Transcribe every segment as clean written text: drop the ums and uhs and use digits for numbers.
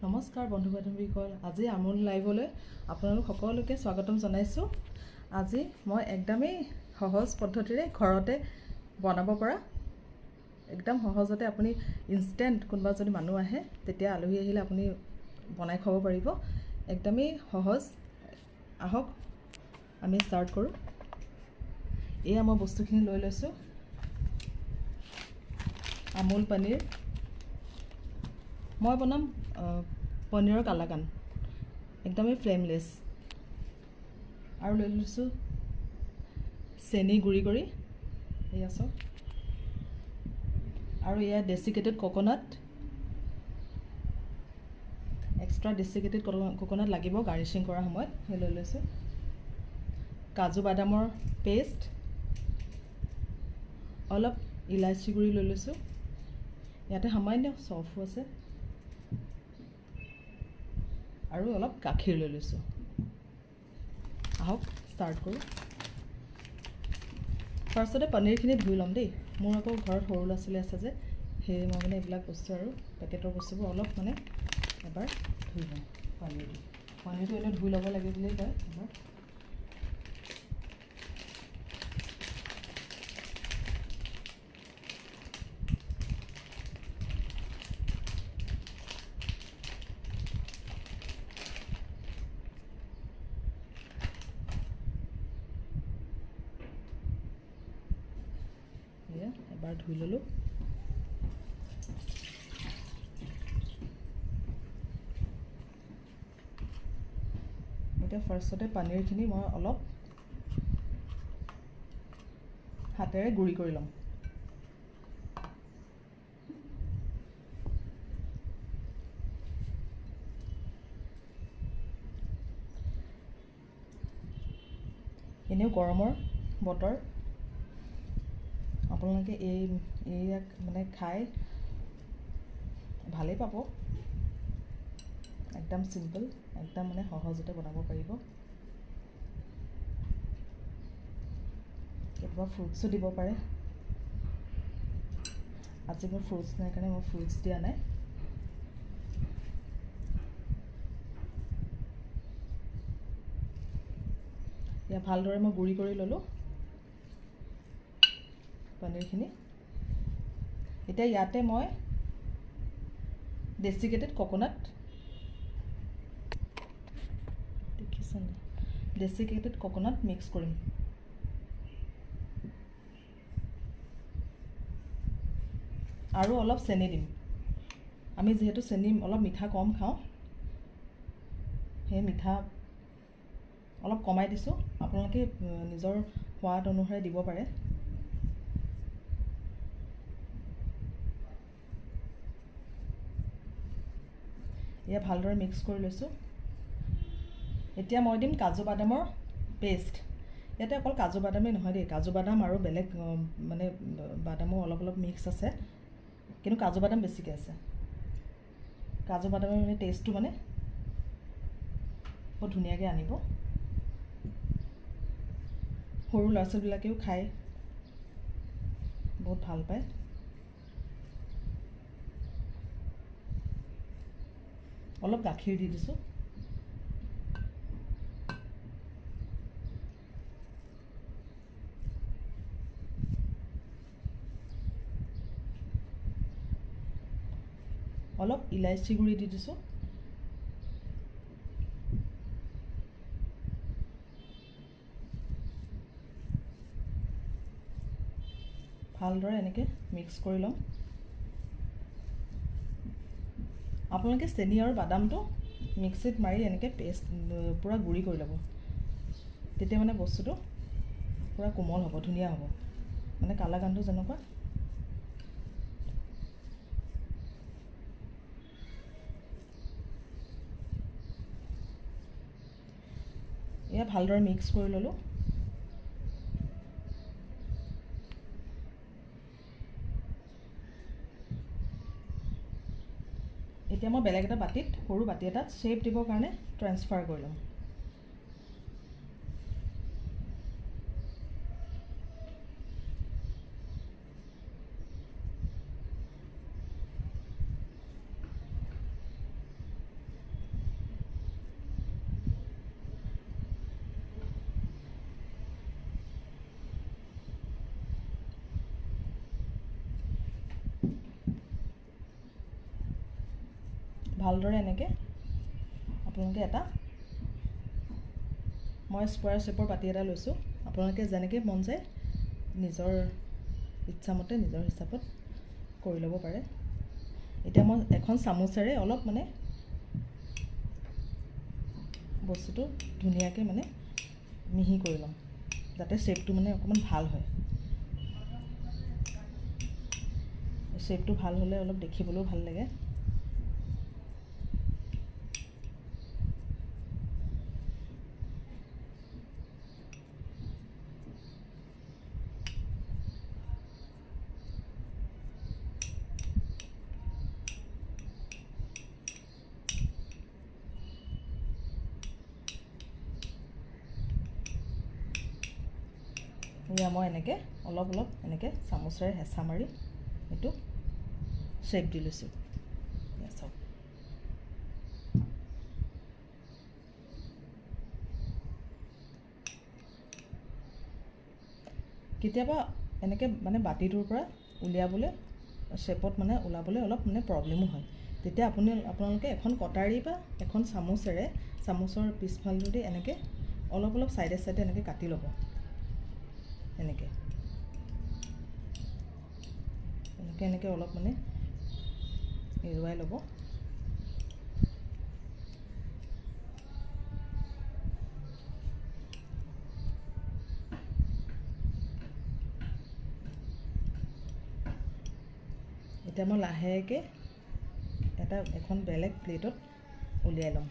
নমস্কাৰ বন্ধু বান্ধৱীসকল, আজি আমোল লাইভলৈ আপোনালোক সকলোকে স্বাগতম জনাইছোঁ। আজি মই একদমেই সহজ পদ্ধতিৰে ঘৰতে বনাব পৰা, একদম সহজতে আপুনি ইনষ্টেণ্ট কোনোবা যদি মানুহ আহে তেতিয়া আলহী আহিলে আপুনি বনাই খাব পাৰিব। একদমেই সহজ। আহক আমি ষ্টাৰ্ট কৰোঁ। এয়া মই বস্তুখিনি লৈ লৈছোঁ। আমুল পনীৰ মই বনাম পনীৰৰ কালাকান, একদমেই ফ্লেমলেছ। আৰু লৈ লৈছোঁ চেনি গুড়ি কৰি, এয়া চাওক। আৰু এয়া ডেচিকেটেড ক'ক'নাট, এক্সট্ৰা ডেচিকেটেড ক'ক'নাট লাগিব গাৰ্নিচিং কৰাৰ সময়ত, সেই লৈ লৈছোঁ। কাজু বাদামৰ পেষ্ট, অলপ ইলাচি গুড়ি লৈ লৈছোঁ। ইয়াতে সামান্য চফো আছে আৰু অলপ গাখীৰ লৈ লৈছোঁ। আহক ষ্টাৰ্ট কৰোঁ। ফাৰ্ষ্টতে পনীৰখিনি ধুই ল'ম দেই। মোৰ আকৌ ঘৰত সৰু ল'ৰা ছোৱালী আছে যে, সেয়ে মই মানে এইবিলাক বস্তু আৰু পেকেটৰ বস্তুবোৰ অলপ মানে এবাৰ ধুই লওঁ। পনীৰটো এনেও ধুই ল'ব লাগে বুলিয়েই কয় এবাৰ। এবাৰ ধুই ল'লোঁ। এতিয়া ফাৰ্ষ্টতে পনীৰখিনি মই অলপ হাতেৰে গুড়ি কৰি ল'ম। এনেও গৰমৰ বতৰ, আপোনালোকে এইয়াক মানে খাই ভালেই পাব। একদম চিম্পল, একদম মানে সহজতে বনাব পাৰিব। কেতিয়াবা ফ্ৰুটছো দিব পাৰে। আজি মোৰ ফ্ৰুটছ নাই কাৰণে মই ফ্ৰুটছ দিয়া নাই। এয়া ভালদৰে মই গুড়ি কৰি ল'লোঁ পনীৰখিনি। এতিয়া ইয়াতে মই ডেচিকেটেড ক'ক'নাট, দেখিছেনে, ডেচিকেটেড ক'ক'নাট মিক্স কৰিম। আৰু অলপ চেনি দিম। আমি যিহেতু চেনি অলপ মিঠা কম খাওঁ, সেই মিঠা অলপ কমাই দিছোঁ। আপোনালোকে নিজৰ সোৱাদ অনুসাৰে দিব পাৰে। এয়া ভালদৰে মিক্স কৰি লৈছোঁ। এতিয়া মই দিম কাজু বাদামৰ পেষ্ট। ইয়াতে অকল কাজু বাদামেই নহয় দেই, কাজু বাদাম আৰু বেলেগ মানে বাদামো অলপ অলপ মিক্স আছে, কিন্তু কাজু বাদাম বেছিকৈ আছে। কাজু বাদামৰ মানে টেষ্টটো মানে বৰ ধুনীয়াকৈ আনিব। সৰু ল'ৰা ছোৱালীবিলাকেও খায়, বহুত ভাল পায়। অলপ গাখীৰ দি দিছোঁ। অলপ ইলাচি গুড়ি দি দিছোঁ। ভালদৰে এনেকৈ মিক্স কৰি ল'ম। আপোনালোকে চেনি আৰু বাদামটো মিক্সিত মাৰি এনেকৈ পেষ্ট পূৰা গুড়ি কৰি ল'ব। তেতিয়া মানে বস্তুটো পূৰা কোমল হ'ব, ধুনীয়া হ'ব, মানে কালাকানটো যেনেকুৱা। এয়া ভালদৰে মিক্স কৰি ল'লোঁ। এতিয়া মই বেলেগ এটা বাতিত, সৰু বাতি এটাত শ্বেপ দিবৰ কাৰণে ট্ৰান্সফাৰ কৰি ল'ম। ভালদৰে এনেকৈ আপোনালোকে এটা মই স্কোৱাৰ শ্বেপৰ বাতি এটা লৈছোঁ। আপোনালোকে যেনেকৈ মন যায় নিজৰ ইচ্ছামতে নিজৰ হিচাপত কৰি ল'ব পাৰে। এতিয়া মই এখন চামুচেৰে অলপ মানে বস্তুটো ধুনীয়াকৈ মানে মিহি কৰি ল'ম, যাতে শ্বেপটো মানে অকণমান ভাল হয়। শ্বেপটো ভাল হ'লে অলপ দেখিবলৈও ভাল লাগে। এয়া মই এনেকৈ অলপ অলপ এনেকৈ চামুচেৰে হেঁচা মাৰি এইটো শ্বেপ দি লৈছোঁ। চাওক, কেতিয়াবা এনেকৈ মানে বাতিটোৰ পৰা উলিয়াবলৈ শ্বেপত মানে ওলাবলৈ অলপ মানে প্ৰব্লেমো হয়। তেতিয়া আপোনালোকে এখন কটাৰী বা এখন চামুচেৰে চামুচৰ পিছফালেদি এনেকৈ অলপ অলপ চাইডে চাইডে এনেকৈ কাটি ল'ব। এনেকৈ অলপ মানে এৰুৱাই ল'ব। এতিয়া মই লাহেকৈ এখন বেলেগ প্লেটত উলিয়াই ল'ম।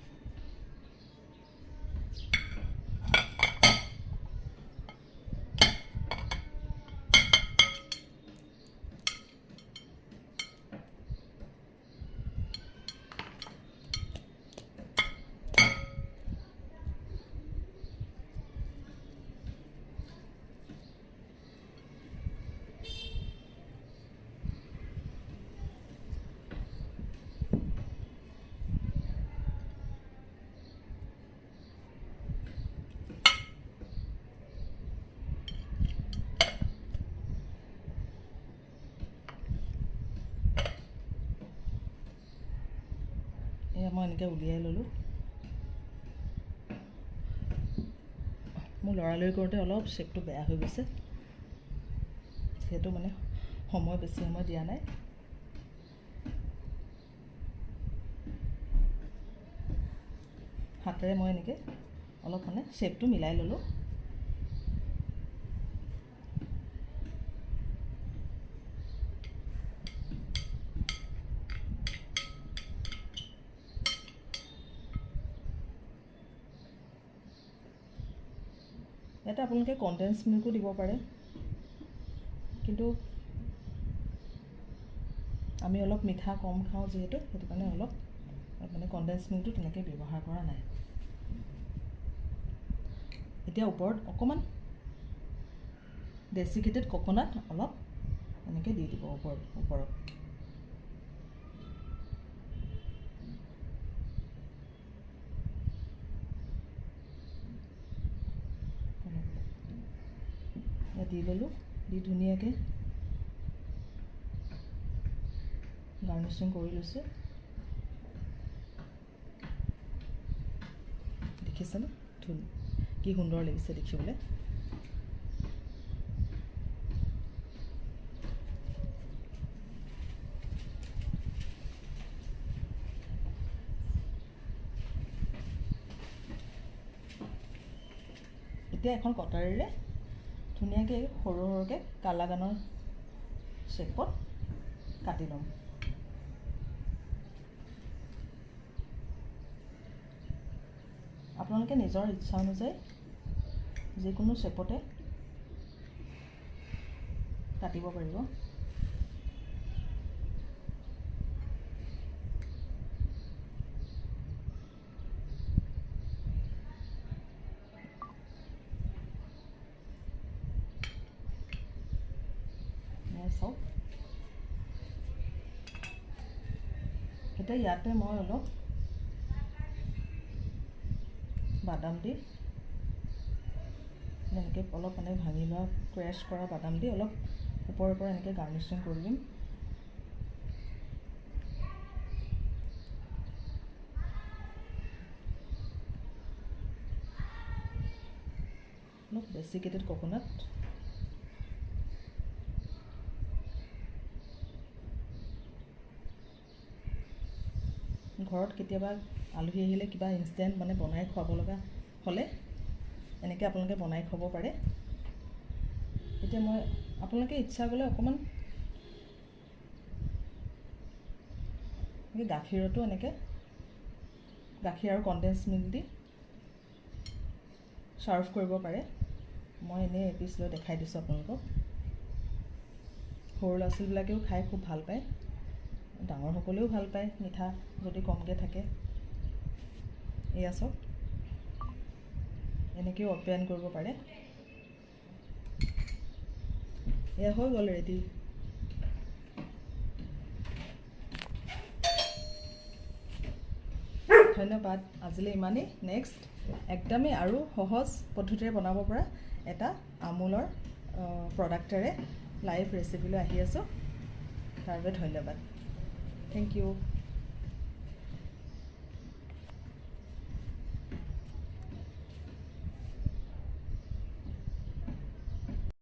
এয়া মই এনেকৈ উলিয়াই ল'লোঁ। মোৰ লৰালৰি কৰোঁতে অলপ শ্বেপটো বেয়া হৈ গৈছে, যিহেতু মানে বেছি সময় দিয়া নাই। হাতেৰে মই এনেকৈ অলপ মানে শ্বেপটো মিলাই ল'লোঁ। ইয়াতে আপোনালোকে কনডেন্স মিল্কো দিব পাৰে, কিন্তু আমি অলপ মিঠা কম খাওঁ যিহেতু, সেইটো কাৰণে অলপ মানে কনডেন্স মিল্কটো তেনেকৈ ব্যৱহাৰ কৰা নাই। এতিয়া ওপৰত অকণমান ডেচিকেটেড কোকোনাট অলপ এনেকৈ দি দিব ওপৰত। দি ল'লোঁ, দি ধুনীয়াকৈ গাৰ্নিচিং কৰি লৈছোঁ। দেখিছেনে কি সুন্দৰ লাগিছে দেখিবলৈ। এতিয়া এখন কটাৰীৰে ধুনীয়াকৈ সৰু সৰুকৈ কালাগানৰ শ্বেপত কাটি ল'ম। আপোনালোকে নিজৰ ইচ্ছা অনুযায়ী যিকোনো শ্বেপতে কাটিব পাৰিব। চাওক, এতিয়া ইয়াতে মই অলপ বাদাম দি এনেকৈ অলপ মানে ভাঙি লোৱা ক্ৰেছ কৰা বাদাম দি অলপ ওপৰৰ পৰা এনেকৈ গাৰ্নিচিং কৰি দিম। ডেচিকেটেড কোকোনাট। ঘৰত কেতিয়াবা আলহী আহিলে কিবা ইনষ্টেণ্ট মানে বনাই খুৱাব লগা হ'লে এনেকৈ আপোনালোকে বনাই খুৱাব পাৰে। এতিয়া মই আপোনালোকে ইচ্ছা গ'লে অকণমান গাখীৰতো এনেকৈ গাখীৰ আৰু কনডেন্স মিল্ক দি ছাৰ্ভ কৰিব পাৰে। মই এনেই এপিচ লৈ দেখাই দিছোঁ আপোনালোকক। সৰু ল'ৰা ছোৱালীবিলাকেও খাই খুব ভাল পায়, ডাঙৰসকলেও ভাল পায় মিঠা যদি কমকৈ থাকে। এয়া চাওক, এনেকৈও অপ্যায়ন কৰিব পাৰে। এয়া হৈ গ'ল ৰেডি। ধন্যবাদ। আজিলৈ ইমানেই। নেক্সট একদমেই আৰু সহজ পদ্ধতিৰে বনাব পৰা এটা আমুলৰ প্ৰডাক্টেৰে লাইভ ৰেচিপিলৈ আহি আছোঁ। তাৰ বাবে ধন্যবাদ। Thank U.